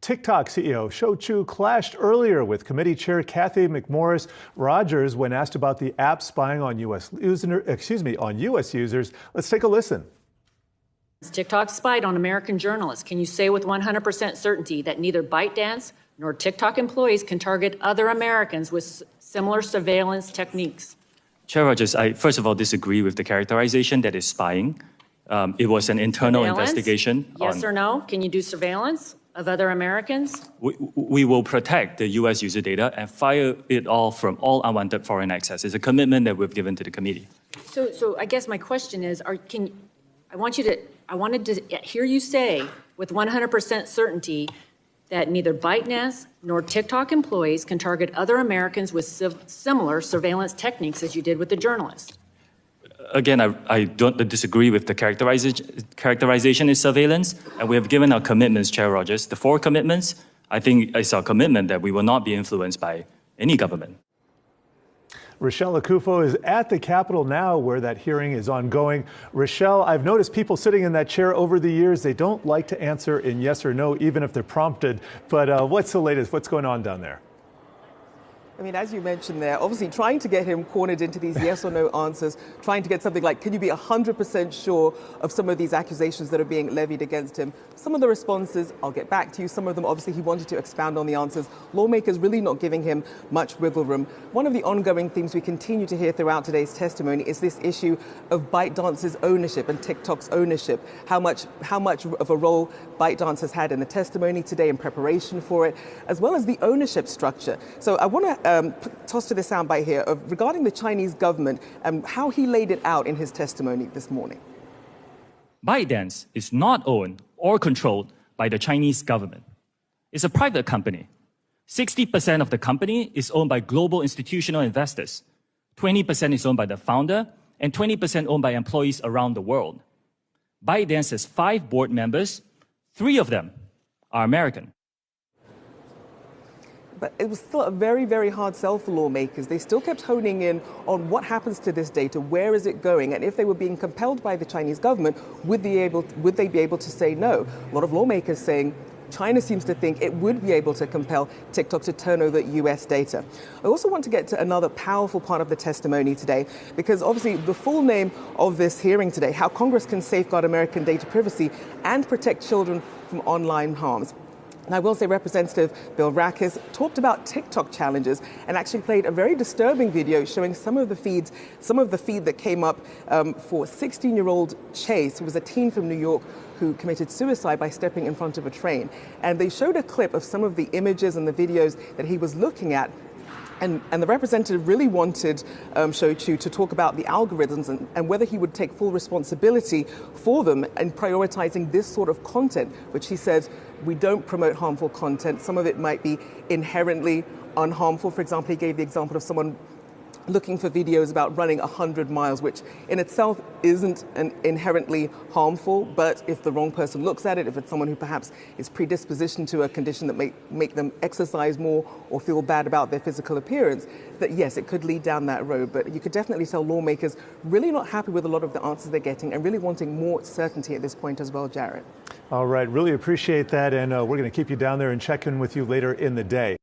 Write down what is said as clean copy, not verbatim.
TikTok CEO Shou Chew clashed earlier with committee chair Kathy McMorris Rogers when asked about the app spying on U.S. users. Let's take a listen. TikTok spied on American journalists. Can you say with 100% certainty that neither ByteDance nor TikTok employees can target other Americans with similar surveillance techniques? Chair Rogers, I first of all disagree with the characterization that is spying. It was an internal investigation. Yes or no? Can you do surveillance of other Americans? We will protect the U.S. user data and fire it off from all unwanted foreign access. It's a commitment that we've given to the committee. So I guess my question is, I wanted to hear you say with 100% certainty that neither ByteDance nor TikTok employees can target other Americans with similar surveillance techniques as you did with the journalists. Again, I don't disagree with the characterization is surveillance, and we have given our commitments, Chair Rogers. The 4 commitments, I think it's our commitment that we will not be influenced by any government. Rochelle Akufo is at the Capitol now where that hearing is ongoing. Rochelle, I've noticed people sitting in that chair over the years, they don't like to answer in yes or no, even if they're prompted. But what's the latest? What's going on down there? I mean, as you mentioned there, obviously trying to get him cornered into these yes or no answers, trying to get something like, can you be 100% sure of some of these accusations that are being levied against him? Some of the responses, I'll get back to you. Some of them, obviously, he wanted to expound on the answers. Lawmakers really not giving him much wiggle room. One of the ongoing themes we continue to hear throughout today's testimony is this issue of ByteDance's ownership and TikTok's ownership. How much of a role ByteDance has had in the testimony today in preparation for it, as well as the ownership structure. So I want to toss to the soundbite here of regarding the Chinese government and how he laid it out in his testimony this morning. ByteDance is not owned or controlled by the Chinese government. It's a private company. 60% of the company is owned by global institutional investors. 20% is owned by the founder and 20% owned by employees around the world. ByteDance has 5 board members. 3 of them are American. But it was still a very, very hard sell for lawmakers. They still kept honing in on what happens to this data, where is it going, and if they were being compelled by the Chinese government, would they be able to say no? A lot of lawmakers saying China seems to think it would be able to compel TikTok to turn over US data. I also want to get to another powerful part of the testimony today, because obviously the full name of this hearing today, how Congress can safeguard American data privacy and protect children from online harms. And I will say Representative Bill Rackus talked about TikTok challenges and actually played a very disturbing video showing some of the feed that came up for 16-year-old Chase, who was a teen from New York who committed suicide by stepping in front of a train. And they showed a clip of some of the images and the videos that he was looking at. And the representative really wanted Shou Chew to talk about the algorithms and whether he would take full responsibility for them and prioritizing this sort of content, which he says we don't promote harmful content. Some of it might be inherently unharmful. For example, he gave the example of someone looking for videos about running 100 miles, which in itself isn't inherently harmful, but if the wrong person looks at it, if it's someone who perhaps is predispositioned to a condition that may make them exercise more or feel bad about their physical appearance, that yes, it could lead down that road. But you could definitely tell lawmakers really not happy with a lot of the answers they're getting and really wanting more certainty at this point as well, Jared. All right, really appreciate that, and we're going to keep you down there and check in with you later in the day.